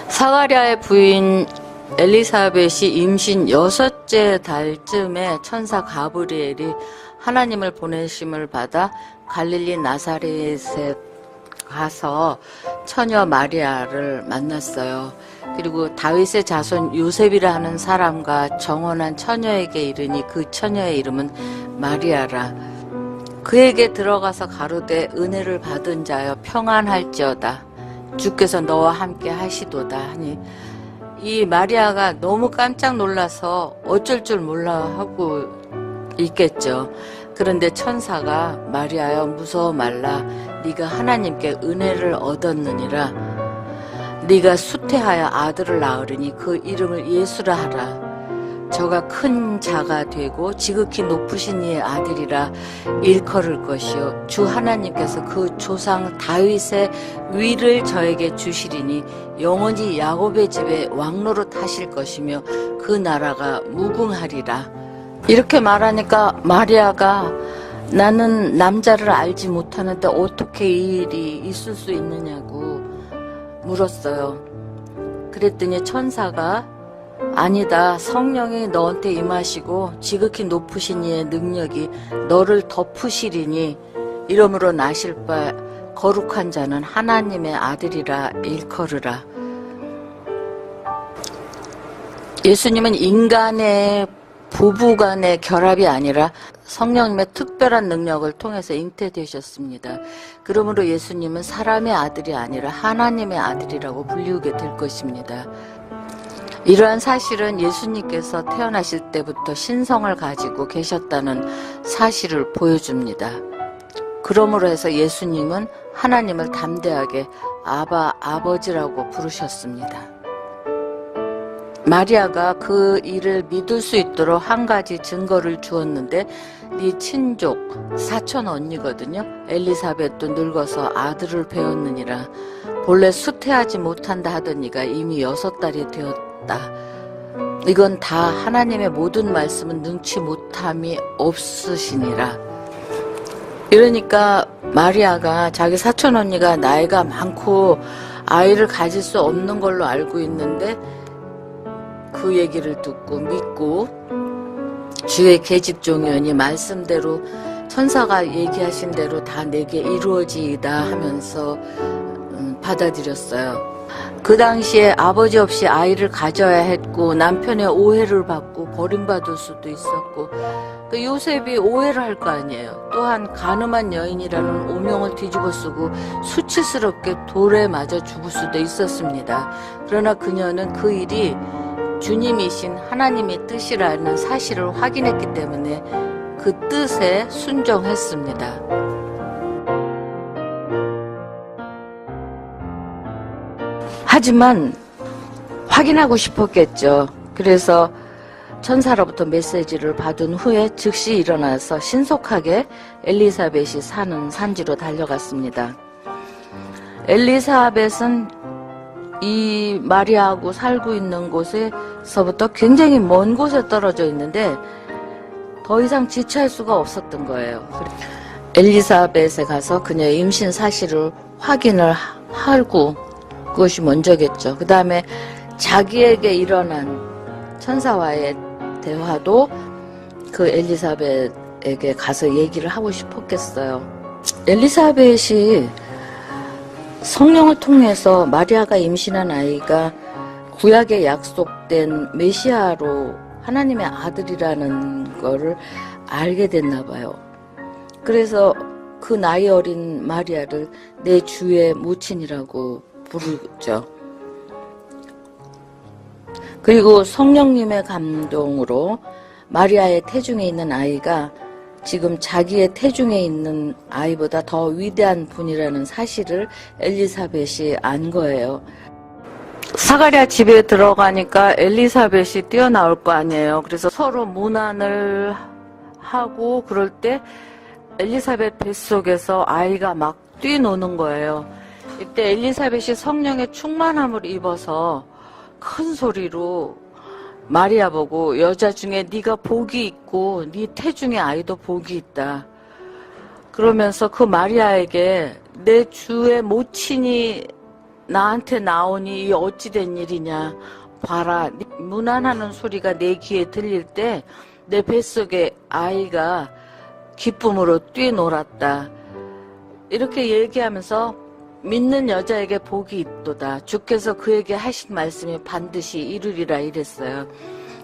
사가랴의 부인 엘리사벳이 임신 6째 달쯤에 천사 가브리엘이 하나님을 보내심을 받아 갈릴리 나사렛에 가서 처녀 마리아를 만났어요. 그리고 다윗의 자손 요셉이라 하는 사람과 정혼한 처녀에게 이르니 그 처녀의 이름은 마리아라. 그에게 들어가서 가로되 은혜를 받은 자여 평안할지어다. 주께서 너와 함께 하시도다 하니 이 마리아가 너무 깜짝 놀라서 어쩔 줄 몰라 하고 있겠죠. 그런데 천사가 마리아여 무서워 말라. 네가 하나님께 은혜를 얻었느니라. 네가 수태하여 아들을 낳으리니 그 이름을 예수라 하라. 저가 큰 자가 되고 지극히 높으신 이의 아들이라 일컬을 것이요 주 하나님께서 그 조상 다윗의 위를 저에게 주시리니 영원히 야곱의 집에 왕노릇 하실 것이며 그 나라가 무궁하리라. 이렇게 말하니까 마리아가 나는 남자를 알지 못하는데 어떻게 이 일이 있을 수 있느냐고 물었어요. 그랬더니 천사가 아니다. 성령이 너한테 임하시고 지극히 높으신 이의 능력이 너를 덮으시리니 이러므로 나실 바 거룩한 자는 하나님의 아들이라 일컬으라. 예수님은 인간의 부부간의 결합이 아니라 성령님의 특별한 능력을 통해서 잉태되셨습니다. 그러므로 예수님은 사람의 아들이 아니라 하나님의 아들이라고 불리우게 될 것입니다. 이러한 사실은 예수님께서 태어나실 때부터 신성을 가지고 계셨다는 사실을 보여줍니다. 그러므로 해서 예수님은 하나님을 담대하게 아버지라고 부르셨습니다. 마리아가 그 일을 믿을 수 있도록 한 가지 증거를 주었는데 네 친족 사촌 언니거든요. 엘리사벳도 늙어서 아들을 배웠느니라. 본래 수태하지 못한다 하더니가 이미 6달이 되었다. 이건 다 하나님의 모든 말씀은 능치 못함이 없으시니라. 이러니까 마리아가 자기 사촌 언니가 나이가 많고 아이를 가질 수 없는 걸로 알고 있는데 그 얘기를 듣고 믿고 주의 계집종이오니 말씀대로 천사가 얘기하신 대로 다 내게 이루어지이다 하면서 받아들였어요. 그 당시에 아버지 없이 아이를 가져야 했고 남편의 오해를 받고 버림받을 수도 있었고 그 요셉이 오해를 할 거 아니에요. 또한 가늠한 여인이라는 오명을 뒤집어 쓰고 수치스럽게 돌에 맞아 죽을 수도 있었습니다. 그러나 그녀는 그 일이 주님이신 하나님의 뜻이라는 사실을 확인했기 때문에 그 뜻에 순종했습니다. 하지만 확인하고 싶었겠죠. 그래서 천사로부터 메시지를 받은 후에 즉시 일어나서 신속하게 엘리사벳이 사는 산지로 달려갔습니다. 엘리사벳은 이 마리아하고 살고 있는 곳에서부터 굉장히 먼 곳에 떨어져 있는데 더 이상 지체할 수가 없었던 거예요. 엘리사벳에 가서 그녀의 임신 사실을 확인을 하고 그것이 먼저겠죠. 그 다음에 자기에게 일어난 천사와의 대화도 그 엘리사벳에게 가서 얘기를 하고 싶었겠어요. 엘리사벳이 성령을 통해서 마리아가 임신한 아이가 구약에 약속된 메시아로 하나님의 아들이라는 거를 알게 됐나 봐요. 그래서 그 나이 어린 마리아를 내 주의 모친이라고 부르죠. 그리고 성령님의 감동으로 마리아의 태중에 있는 아이가 지금 자기의 태중에 있는 아이보다 더 위대한 분이라는 사실을 엘리사벳이 안 거예요. 사가랴 집에 들어가니까 엘리사벳이 뛰어나올 거 아니에요. 그래서 서로 문안을 하고 그럴 때 엘리사벳 뱃속에서 아이가 막 뛰노는 거예요. 이때 엘리사벳이 성령의 충만함을 입어서 큰 소리로 마리아 보고 여자 중에 네가 복이 있고 네 태중의 아이도 복이 있다. 그러면서 그 마리아에게 내 주의 모친이 나한테 나오니 이 어찌된 일이냐. 봐라, 문안하는 소리가 내 귀에 들릴 때 내 뱃속에 아이가 기쁨으로 뛰놀았다. 이렇게 얘기하면서 믿는 여자에게 복이 있도다. 주께서 그에게 하신 말씀이 반드시 이루리라 이랬어요.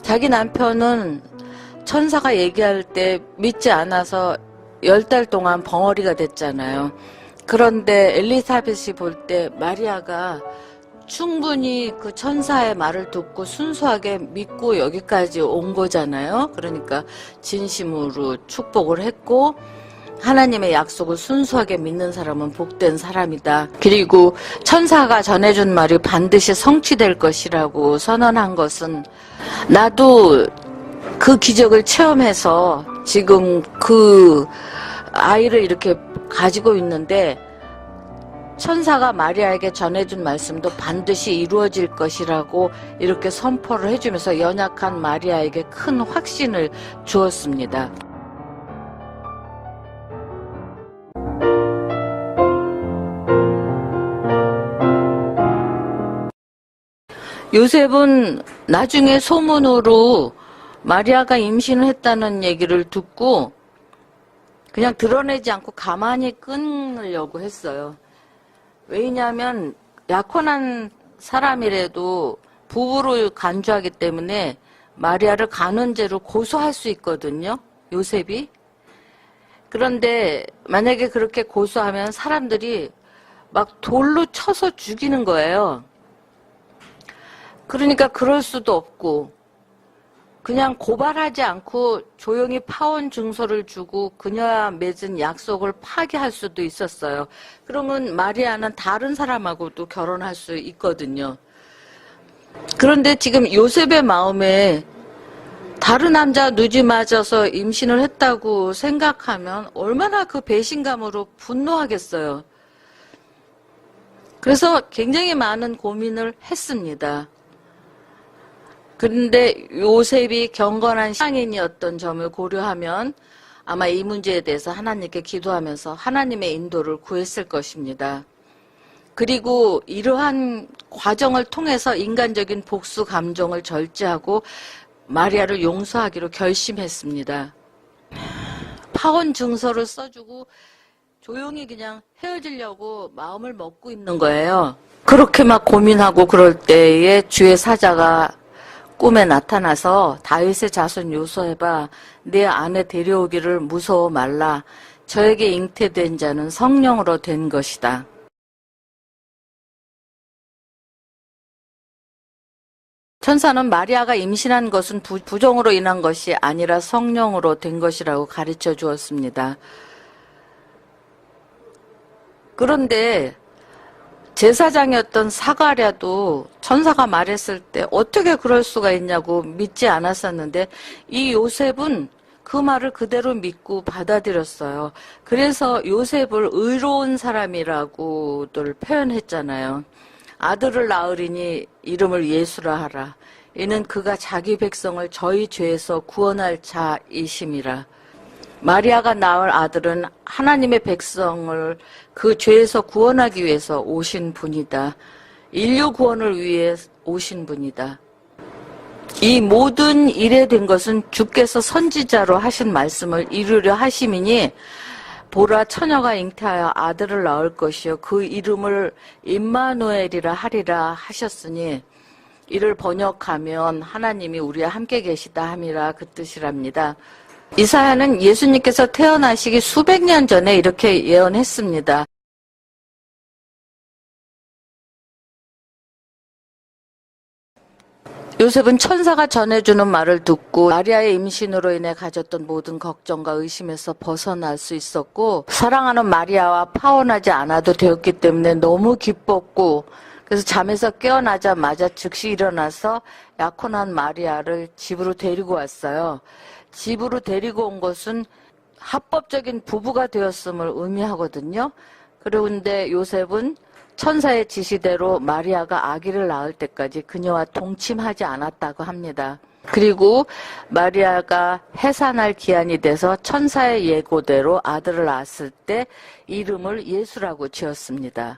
자기 남편은 천사가 얘기할 때 믿지 않아서 10달 동안 벙어리가 됐잖아요. 그런데 엘리사벳이 볼 때 마리아가 충분히 그 천사의 말을 듣고 순수하게 믿고 여기까지 온 거잖아요. 그러니까 진심으로 축복을 했고 하나님의 약속을 순수하게 믿는 사람은 복된 사람이다. 그리고 천사가 전해준 말이 반드시 성취될 것이라고 선언한 것은 나도 그 기적을 체험해서 지금 그 아이를 이렇게 가지고 있는데 천사가 마리아에게 전해준 말씀도 반드시 이루어질 것이라고 이렇게 선포를 해주면서 연약한 마리아에게 큰 확신을 주었습니다. 요셉은 나중에 소문으로 마리아가 임신을 했다는 얘기를 듣고 그냥 드러내지 않고 가만히 끊으려고 했어요. 왜냐하면 약혼한 사람이라도 부부를 간주하기 때문에 마리아를 간원죄로 고소할 수 있거든요. 요셉이. 그런데 만약에 그렇게 고소하면 사람들이 막 돌로 쳐서 죽이는 거예요. 그러니까 그럴 수도 없고 그냥 고발하지 않고 조용히 파혼 증서를 주고 그녀와 맺은 약속을 파기할 수도 있었어요. 그러면 마리아는 다른 사람하고도 결혼할 수 있거든요. 그런데 지금 요셉의 마음에 다른 남자 누지 맞아서 임신을 했다고 생각하면 얼마나 그 배신감으로 분노하겠어요. 그래서 굉장히 많은 고민을 했습니다. 그런데 요셉이 경건한 신앙인이었던 점을 고려하면 아마 이 문제에 대해서 하나님께 기도하면서 하나님의 인도를 구했을 것입니다. 그리고 이러한 과정을 통해서 인간적인 복수 감정을 절제하고 마리아를 용서하기로 결심했습니다. 파혼 증서를 써주고 조용히 그냥 헤어지려고 마음을 먹고 있는 거예요. 그렇게 막 고민하고 그럴 때에 주의 사자가 꿈에 나타나서 다윗의 자손 요셉아 내 아내 데려오기를 무서워 말라. 저에게 잉태된 자는 성령으로 된 것이다. 천사는 마리아가 임신한 것은 부정으로 인한 것이 아니라 성령으로 된 것이라고 가르쳐 주었습니다. 그런데 제사장이었던 사가랴도 천사가 말했을 때 어떻게 그럴 수가 있냐고 믿지 않았었는데 이 요셉은 그 말을 그대로 믿고 받아들였어요. 그래서 요셉을 의로운 사람이라고들 표현했잖아요. 아들을 낳으리니 이름을 예수라 하라. 이는 그가 자기 백성을 저희 죄에서 구원할 자이심이라. 마리아가 낳을 아들은 하나님의 백성을 그 죄에서 구원하기 위해서 오신 분이다. 인류 구원을 위해 오신 분이다. 이 모든 일에 된 것은 주께서 선지자로 하신 말씀을 이루려 하심이니 보라 처녀가 잉태하여 아들을 낳을 것이요 그 이름을 임마누엘이라 하리라 하셨으니 이를 번역하면 하나님이 우리와 함께 계시다 함이라 그 뜻이랍니다. 이사야는 예수님께서 태어나시기 수백 년 전에 이렇게 예언했습니다. 요셉은 천사가 전해주는 말을 듣고 마리아의 임신으로 인해 가졌던 모든 걱정과 의심에서 벗어날 수 있었고 사랑하는 마리아와 파혼하지 않아도 되었기 때문에 너무 기뻤고 그래서 잠에서 깨어나자마자 즉시 일어나서 약혼한 마리아를 집으로 데리고 왔어요. 집으로 데리고 온 것은 합법적인 부부가 되었음을 의미하거든요. 그런데 요셉은 천사의 지시대로 마리아가 아기를 낳을 때까지 그녀와 동침하지 않았다고 합니다. 그리고 마리아가 해산할 기한이 돼서 천사의 예고대로 아들을 낳았을 때 이름을 예수라고 지었습니다.